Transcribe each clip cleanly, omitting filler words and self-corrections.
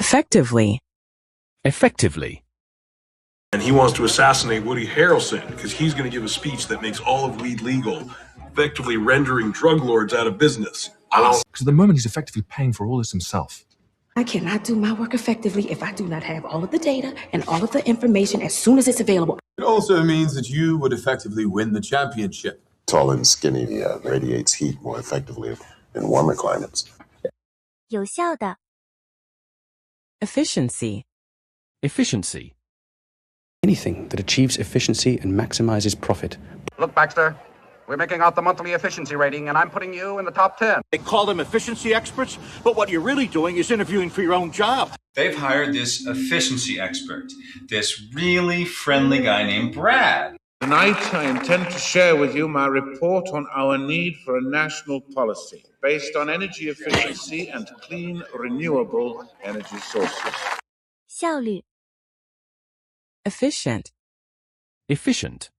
Effectively. Effectively. And he wants to assassinate Woody Harrelson because he's going to give a speech that makes all of weed legal, effectively rendering drug lords out of business. Because at the moment he's effectively paying for all this himself. I cannot do my work effectively if I do not have all of the data and all of the information as soon as it's available. It also means that you would effectively win the championship. Tall and skinny radiates heat more effectively in warmer climates. 有效的 Efficiency. Efficiency. Anything that achieves efficiency and maximizes profit. Look, Baxter, we're making out the monthly efficiency rating, and I'm putting you in the top 10. They call them efficiency experts, but what you're really doing is interviewing for your own job. They've hired this efficiency expert, this really friendly guy named Brad. Tonight, I intend to share with you my report on our need for a national policy based on energy efficiency and clean, renewable energy sources. 效率 Efficient. Efficient.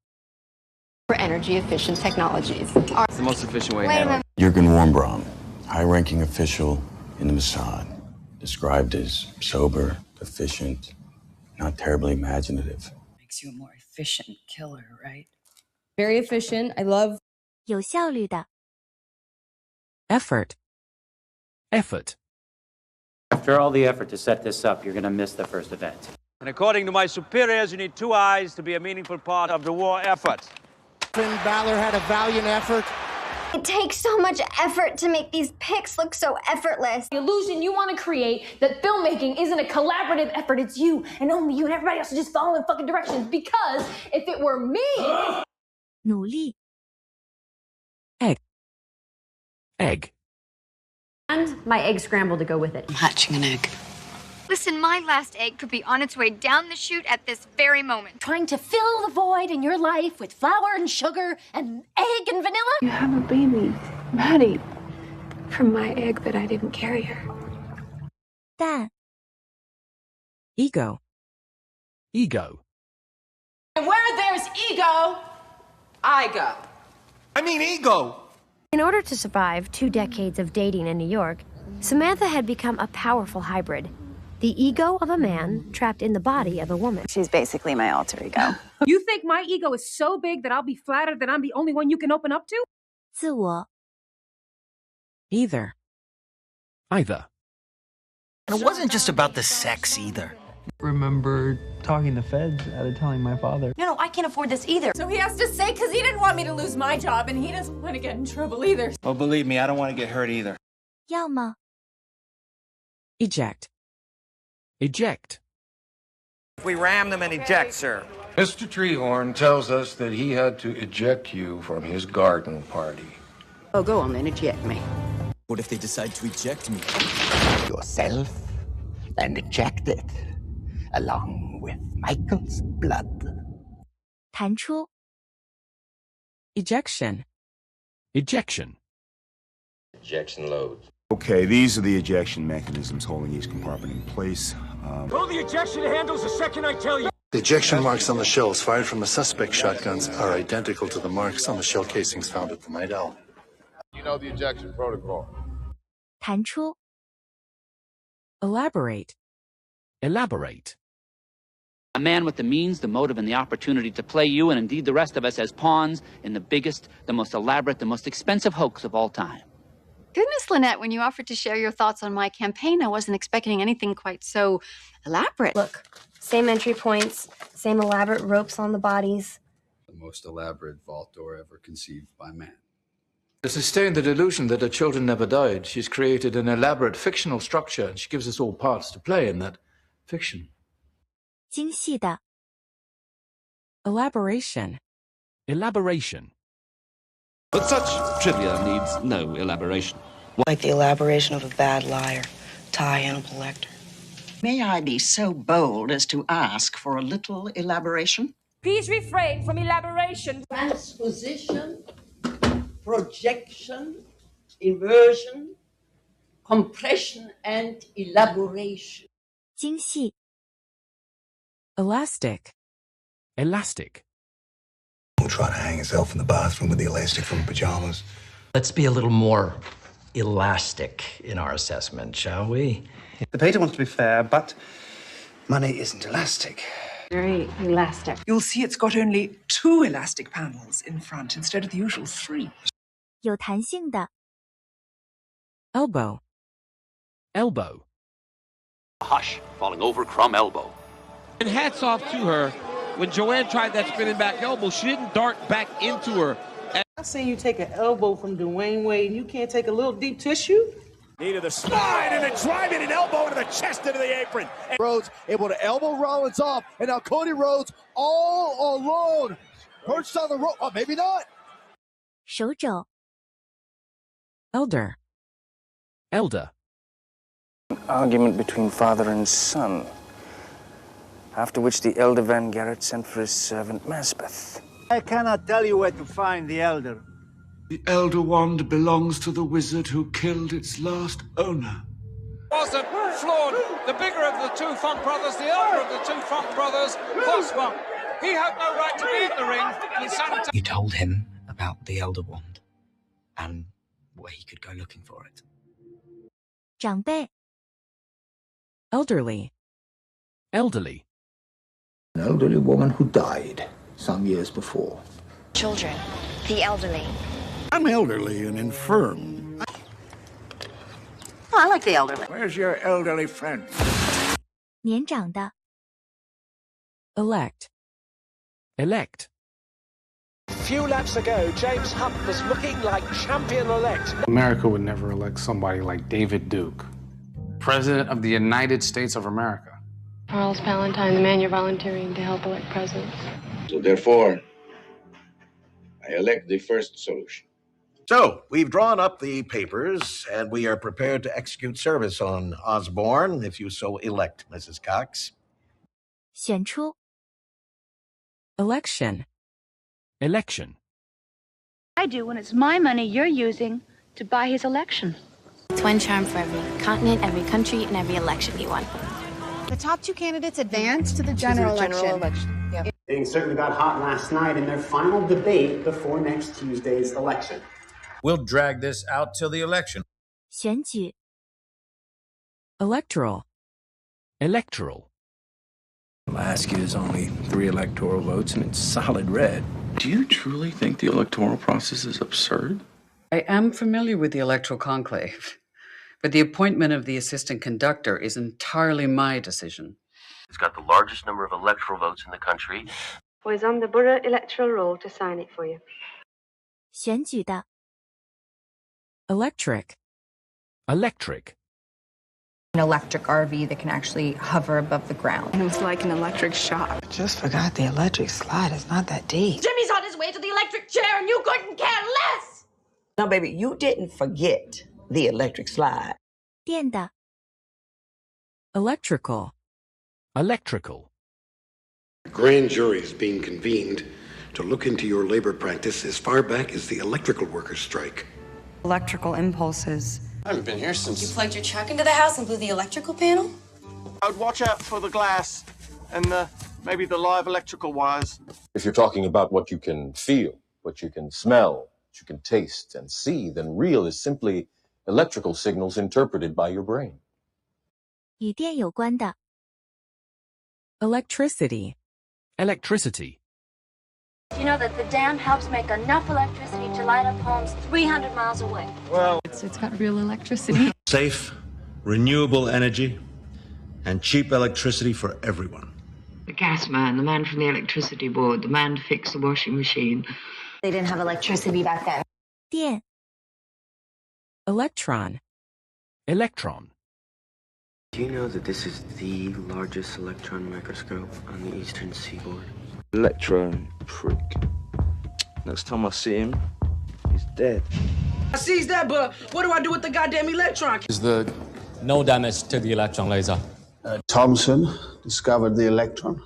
For energy efficient technologies. It's the most efficient way to handle it. Jürgen Warmbraum, high-ranking official in the Mossad, described as sober, efficient, not terribly imaginative. Makes you a more efficient killer, right? Very efficient. I love 有效率的 Effort. Effort. After all the effort to set this up, you're going to miss the first event. And according to my superiors, you need 2 eyes to be a meaningful part of the war effort. Finn Balor had a valiant effort. It takes so much effort to make these pics look so effortless. The illusion you want to create that filmmaking isn't a collaborative effort, it's you and only you and everybody else is just following fucking directions. Because if it were me... 努力 Egg. Egg. And my egg scrambled to go with it. I'm hatching an egg. Listen, my last egg could be on its way down the chute at this very moment. Trying to fill the void in your life with flour and sugar and egg and vanilla. You have a baby, Maddie, from my egg, but I didn't carry her. 蛋 Ego. Ego. And where there's ego, I go. I mean ego. In order to survive 2 decades of dating in New York, Samantha had become a powerful hybrid. The ego of a man trapped in the body of a woman. She's basically my alter ego. You think my ego is so big that I'll be flattered that I'm the only one you can open up to? 自我 Either. Either. And it wasn't just about the sex either. Remember talking to feds out of telling my father. No, I can't afford this either. So he has to say because he didn't want me to lose my job and he doesn't want to get in trouble either. Oh, believe me, I don't want to get hurt either. 要么 Eject. Eject. We ram them and eject, sir. Mr. Treehorn tells us that he had to eject you from his garden party. Oh, go on then, eject me. What if they decide to eject me? Yourself and eject it, along with Michael's blood. 弹出 Ejection. Ejection. Ejection load. Okay, these are the ejection mechanisms holding each compartment in place. Throw the ejection handles the second I tell you. The ejection marks on the shells fired from the suspect's shotguns are identical to the marks on the shell casings found at the Night Owl. You know the ejection protocol. 弹出 Elaborate. Elaborate. A man with the means, the motive, and the opportunity to play you, and indeed the rest of us, as pawns in the biggest, the most elaborate, the most expensive hoax of all time. Goodness, Lynette, when you offered to share your thoughts on my campaign, I wasn't expecting anything quite so elaborate. Look, same entry points, same elaborate ropes on the bodies. The most elaborate vault door ever conceived by man. To sustain the delusion that her children never died, she's created an elaborate fictional structure, and she gives us all parts to play in that fiction. 精细的 Elaboration. Elaboration. But such trivia needs no elaboration. Like the elaboration of a bad liar. Tie Hannibal Lecter. May I be so bold as to ask for a little elaboration? Please refrain from elaboration. Transposition, projection, inversion, compression, and elaboration. 精细 Elastic. Elastic. Who'll try to hang himself in the bathroom with the elastic from pajamas. Let's be a little more elastic in our assessment, shall we? The painter wants to be fair, but money isn't elastic. Very elastic. You'll see it's got only 2 elastic panels in front instead of the usual 3. 有弹性的 elbow, Elbow. Hush, falling over crumb elbow. And hats off to her. When Joanne tried that spinning back elbow, she didn't dart back into her. I seen you take an elbow from Dwayne Wade, and you can't take a little deep tissue? Knee to the spine, and then driving an elbow into the chest into the apron. And Rhodes able to elbow Rollins off, and now Cody Rhodes all alone. Perched on the rope. Oh, maybe not. 手肘 elder, Elder. Argument between father and son, after which the elder Van Garrett sent for his servant Maspeth. I cannot tell you where to find the elder. The elder wand belongs to the wizard who killed its last owner. Wasn't flawed. The bigger of the two Funk brothers, the elder of the two Funk brothers, was Funk. He had no right to be in the ring. You told him about the elder wand and where he could go looking for it. 长辈 elderly, Elderly. An elderly woman who died some years before. Children, the elderly. I'm elderly and infirm. I like the elderly. Where's your elderly friend? 年长的 elect, Elect. A few laps ago, James Hunt was looking like champion-elect. America would never elect somebody like David Duke, President of the United States of America. Charles Palantine, the man you're volunteering to help elect president. So therefore, I elect the first solution. So, we've drawn up the papers, and we are prepared to execute service on Osborne, if you so elect, Mrs. Cox. 选出 election, Election. I do when it's my money you're using to buy his election. It's one charm for every continent, every country, and every election he won. The top 2 candidates advanced to the general election. Yep. Things certainly got hot last night in their final debate before next Tuesday's election. We'll drag this out till the election. 选举 electoral, Electoral. Alaska is only 3 electoral votes, and it's solid red. Do you truly think the electoral process is absurd? I am familiar with the electoral conclave, but the appointment of the assistant conductor is entirely my decision. It's got the largest number of electoral votes in the country. Was on the borough electoral roll to sign it for you. 选举的 electric, Electric. An electric RV that can actually hover above the ground. It was like an electric shock. Just forgot the electric slide is not that deep. Jimmy's on his way to the electric chair and you couldn't care less! No, baby, you didn't forget the electric slide. 电的 electrical, Electrical. Grand jury is being convened to look into your labor practice as far back as the electrical workers' strike. Electrical impulses. I haven't been here since... You plugged your truck into the house and blew the electrical panel? I would watch out for the glass and maybe the live electrical wires. If you're talking about what you can feel, what you can smell, what you can taste and see, then real is simply electrical signals interpreted by your brain. 与电有关的 electricity, Electricity. You know that the dam helps make enough electricity to light up homes 300 miles away. Well, It's got real electricity. Safe, renewable energy, and cheap electricity for everyone. The gas man, the man from the electricity board, the man to fix the washing machine. They didn't have electricity back then. 电 electron, Electron. Do you know that this is the largest electron microscope on the eastern seaboard? Electron prick. Next time I see him, he's dead. I sees that, but what do I do with the goddamn electron? Is the No damage to the electron laser. Thomson discovered the electron,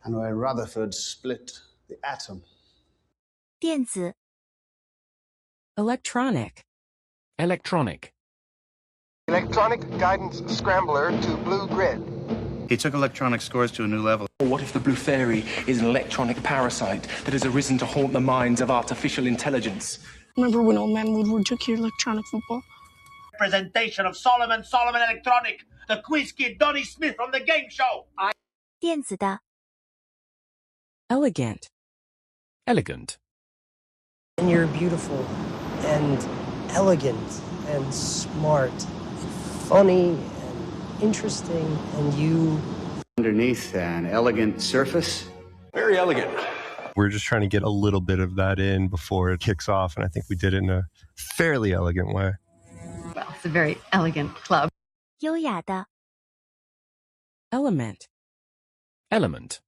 and where Rutherford split the atom. 电子 electronic, Electronic. electronic guidance scrambler to blue grid. He took electronic scores to a new level. What if the Blue Fairy is an electronic parasite that has arisen to haunt the minds of artificial intelligence? Remember when old man Woodward took your electronic football? Presentation of Solomon Electronic, the quiz kid Donnie Smith from the game show. 电子的 Elegant. Elegant. And you're beautiful and elegant and smart and funny and interesting and you... Underneath an elegant surface. Very elegant. We're just trying to get a little bit of that in before it kicks off, and I think we did it in a fairly elegant way. Well, it's a very elegant club. 优雅的 Element. Element.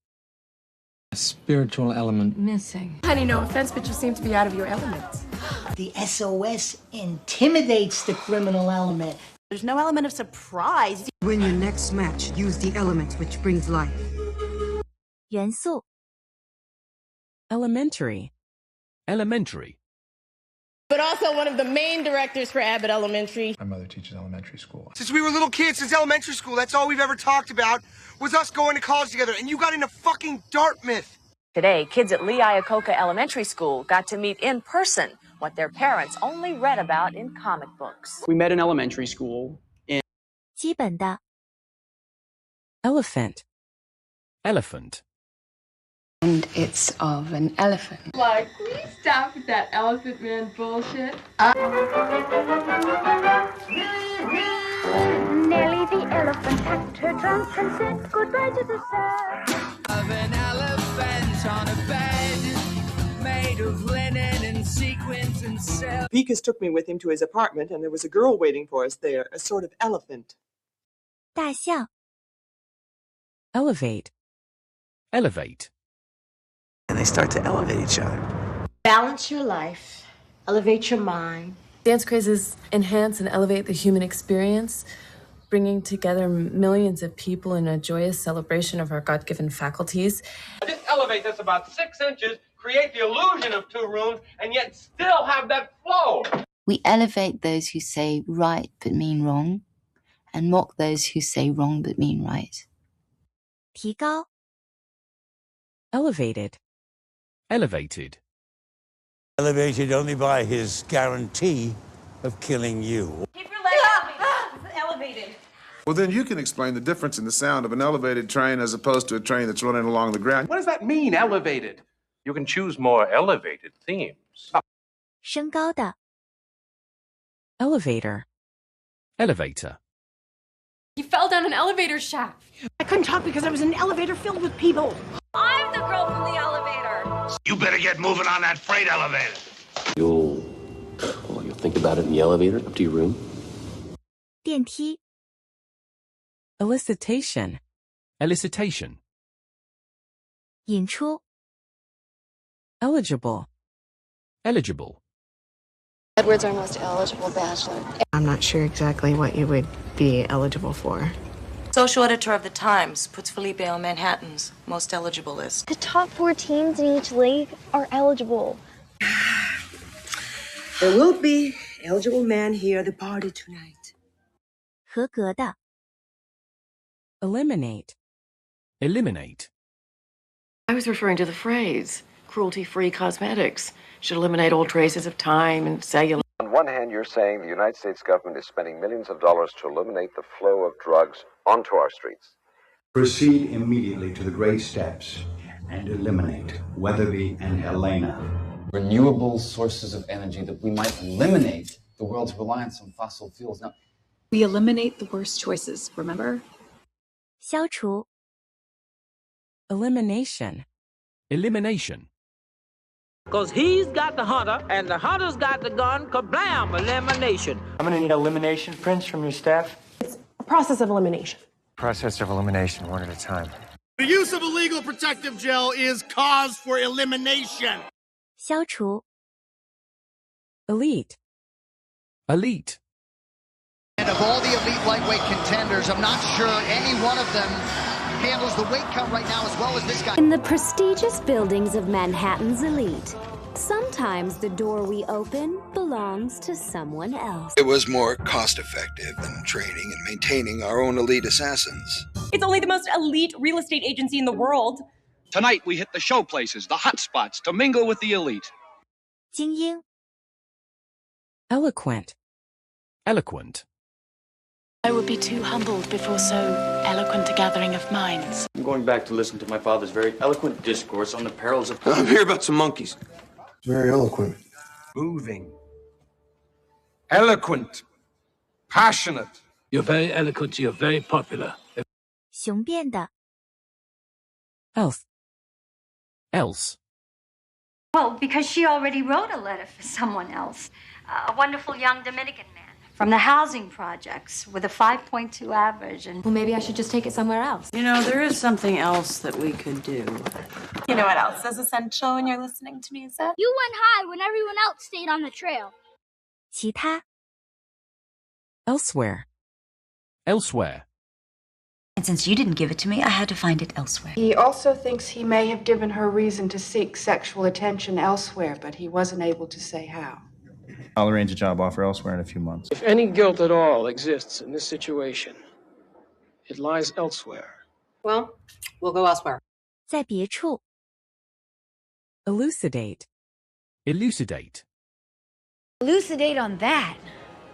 A spiritual element. Missing. Honey, no offense, but you seem to be out of your element. The SOS intimidates the criminal element. There's no element of surprise. Win your next match, use the element which brings life. 元素 Elementary. Elementary. But also one of the main directors for Abbott Elementary. My mother teaches elementary school. Since we were little kids, since elementary school, that's all we've ever talked about was us going to college together, and you got into fucking Dartmouth. Today, kids at Lee Iacocca Elementary School got to meet in person what their parents only read about in comic books. We met in elementary school in 基本的 Elephant. Elephant. And it's of an elephant. Like, please stop with that elephant man bullshit. Nelly the elephant packed her trunk and said goodbye to the sun. Of an elephant on a bed made of linen and sequins and silk. Vikas took me with him to his apartment, and there was a girl waiting for us there, a sort of elephant. 大象 Elevate. Elevate. And they start to elevate each other. Balance your life. Elevate your mind. Dance crazes enhance and elevate the human experience, bringing together millions of people in a joyous celebration of our God-given faculties. Just elevate this about 6 inches, create the illusion of 2 rooms, and yet still have that flow. We elevate those who say right but mean wrong, and mock those who say wrong but mean right. 提高 Elevated. Elevated. Elevated only by his guarantee of killing you. Keep your legs off me. Elevated. Well, then you can explain the difference in the sound of an elevated train as opposed to a train that's running along the ground. What does that mean, elevated? You can choose more elevated themes. 升高的 Elevator. Elevator. He fell down an elevator shaft. I couldn't talk because I was in an elevator filled with people. I'm the girl from the elevator. You better get moving on that freight elevator. You'll think about it in the elevator up to your room. 电梯 Elicitation. Elicitation. 引出 Eligible. Eligible. Edward's our most eligible bachelor. I'm not sure exactly what you would be eligible for. Social editor of The Times puts Felipe on Manhattan's most eligible list. The top 4 teams in each league are eligible. There will be eligible men here at the party tonight. 合格的 Eliminate. Eliminate. I was referring to the phrase, cruelty-free cosmetics should eliminate all traces of time and cellular. On one hand, you're saying the United States government is spending millions of dollars to eliminate the flow of drugs onto our streets. Proceed immediately to the great steps and eliminate Weatherby and Helena. Renewable sources of energy that we might eliminate the world's reliance on fossil fuels. Now, We eliminate the worst choices, remember? 消除 Elimination. Elimination. Because he's got the hunter, and the hunter's got the gun, kablam, elimination. I'm gonna need elimination prints from your staff. It's a process of elimination. Process of elimination, one at a time. The use of illegal protective gel is cause for elimination. 消除 Elite. Elite. And of all the elite lightweight contenders, I'm not sure any one of them handles the weight cut right now as well as this guy. In the prestigious buildings of Manhattan's elite, sometimes the door we open belongs to someone else. It was more cost-effective than training and maintaining our own elite assassins. It's only the most elite real estate agency in the world. Tonight, we hit the show places, the hot spots, to mingle with the elite. 精英 Eloquent. Eloquent. I would be too humbled before so eloquent a gathering of minds. I'm going back to listen to my father's very eloquent discourse on the perils of... I'm here about some monkeys. Very eloquent. Moving. Eloquent. Passionate. You're very eloquent, you're very popular. 雄辩的 Else. Else. Well, because she already wrote a letter for someone else. A wonderful young Dominican man from the housing projects with a 5.2 average. And Well, maybe I should just take it somewhere else. You know, there is something else that we could do. You know what else is essential when you're listening to music? you went high when everyone else stayed on the trail. 其他 Elsewhere. Elsewhere. And since you didn't give it to me, I had to find it elsewhere. He also thinks he may have given her reason to seek sexual attention elsewhere, but he wasn't able to say how. I'll arrange a job offer elsewhere in a few months. If any guilt at all exists in this situation, it lies elsewhere. Well, we'll go elsewhere. 在别处 Elucidate. Elucidate. Elucidate on that.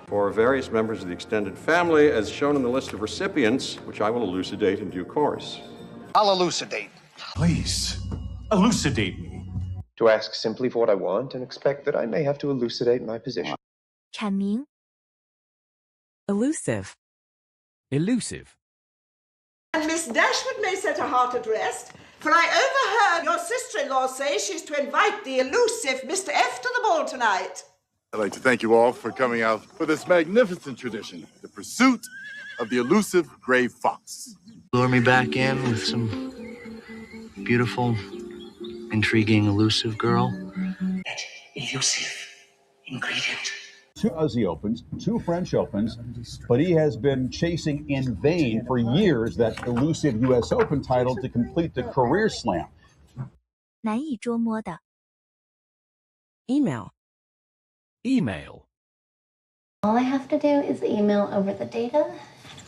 For various members of the extended family, as shown in the list of recipients, which I will elucidate in due course. I'll elucidate. Please, elucidate me. To ask simply for what I want and expect that I may have to elucidate my position. 阐明 Elusive. Elusive. And Miss Dashwood may set her heart at rest, for I overheard your sister-in-law say she's to invite the elusive Mr. F to the ball tonight. I'd like to thank you all for coming out for this magnificent tradition, the pursuit of the elusive gray fox. Lure me back in with some beautiful, intriguing, elusive girl. Elusive ingredient. 2 Aussie Opens, 2 French Opens, but he has been chasing in vain for years that elusive U.S. Open title to complete the career slam. 难以捉摸的 Email. Email. All I have to do is email over the data.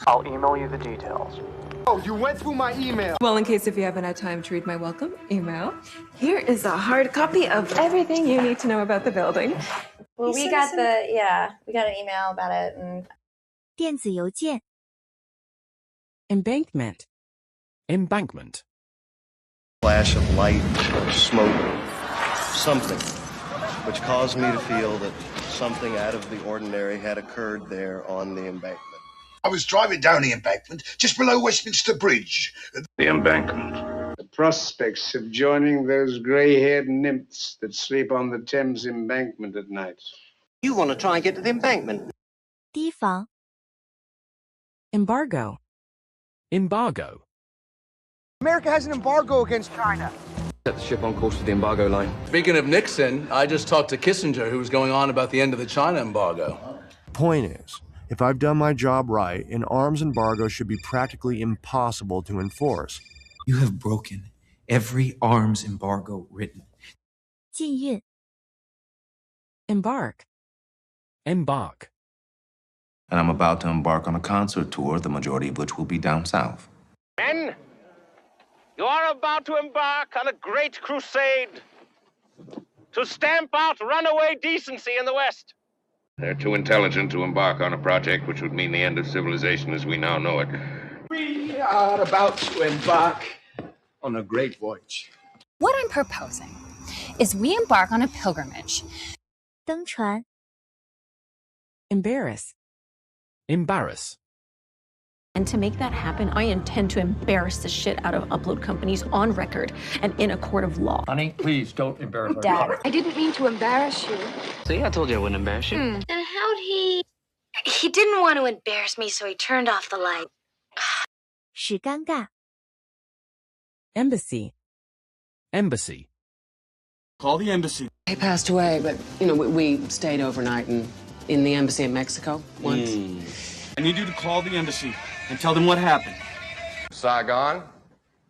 I'll email you the details. Oh, you went through my email. Well, in case if you haven't had time to read my welcome email, here is a hard copy of everything you need to know about the building. Well, we got an email about it. And 电子邮件 Embankment. Embankment. Flash of light or smoke, something, which caused me to feel that something out of the ordinary had occurred there on the embankment. I was driving down the embankment just below Westminster Bridge. The embankment. The prospects of joining those gray-haired nymphs that sleep on the Thames embankment at night. You want to try and get to the embankment? 提防 Embargo. Embargo. America has an embargo against China. Set the ship on course for the embargo line. Speaking of Nixon, I just talked to Kissinger, who was going on about the end of the China embargo. Point is, if I've done my job right, an arms embargo should be practically impossible to enforce. You have broken every arms embargo written. 禁运 Embark. Embark. And I'm about to embark on a concert tour, the majority of which will be down south. Men, you are about to embark on a great crusade to stamp out runaway decency in the West. They're too intelligent to embark on a project which would mean the end of civilization as we now know it. We are about to embark on a great voyage. what I'm proposing is we embark on a pilgrimage. 登船 Embarrass. Embarrass. And to make that happen, I intend to embarrass the shit out of upload companies on record and in a court of law. Honey, please don't embarrass our Dad, daughter. I didn't mean to embarrass you. See, I told you I wouldn't embarrass you. Then how'd he... He didn't want to embarrass me, so he turned off the light. 使尴尬 Embassy. Embassy. Call the embassy. He passed away, but, you know, we stayed overnight in the embassy in Mexico once. I need you to call the embassy and tell them what happened. Saigon,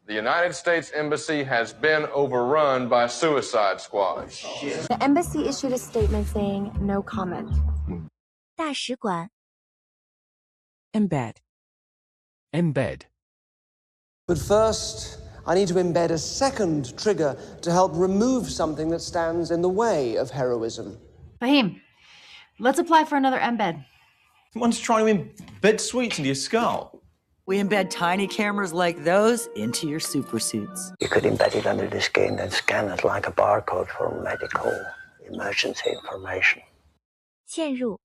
the United States Embassy has been overrun by suicide squads. The embassy issued a statement saying no comment. 大使馆 Embed. Embed. But first, I need to embed a second trigger to help remove something that stands in the way of heroism. Fahim, Let's apply for another embed. Someone's trying to embed sweets into your skull. We embed tiny cameras like those into your super suits. You could embed it under the skin and scan it like a barcode for medical emergency information. 嵌入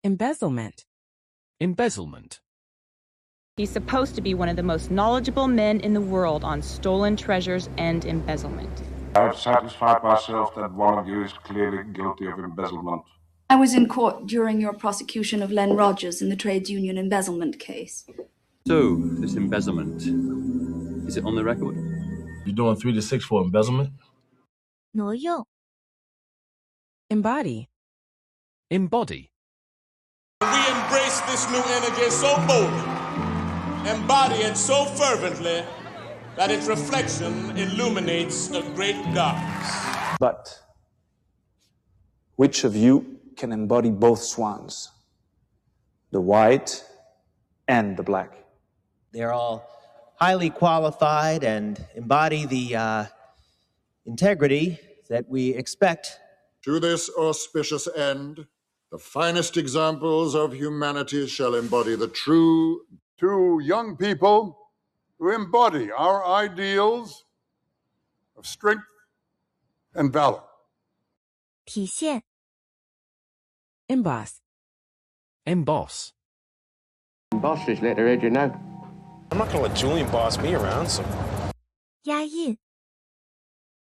embezzlement embezzlement. He's supposed to be one of the most knowledgeable men in the world on stolen treasures and embezzlement. I've satisfied myself that one of you is clearly guilty of embezzlement. I was in court during your prosecution of Len Rogers in the trades union embezzlement case. So, this embezzlement, is it on the record? You're doing 3 to 6 for embezzlement? 挪用 embody embody. We embrace this new energy so boldly, embody it so fervently, that its reflection illuminates a great darkness. But which of you can embody both swans? The white and the black. They're all highly qualified and embody the integrity that we expect. To this auspicious end, the finest examples of humanity shall embody the true. To young people who embody our ideals of strength and valor. 体现 emboss emboss. Emboss this letter, you know. I'm not going to let Julian boss me around, so. 压印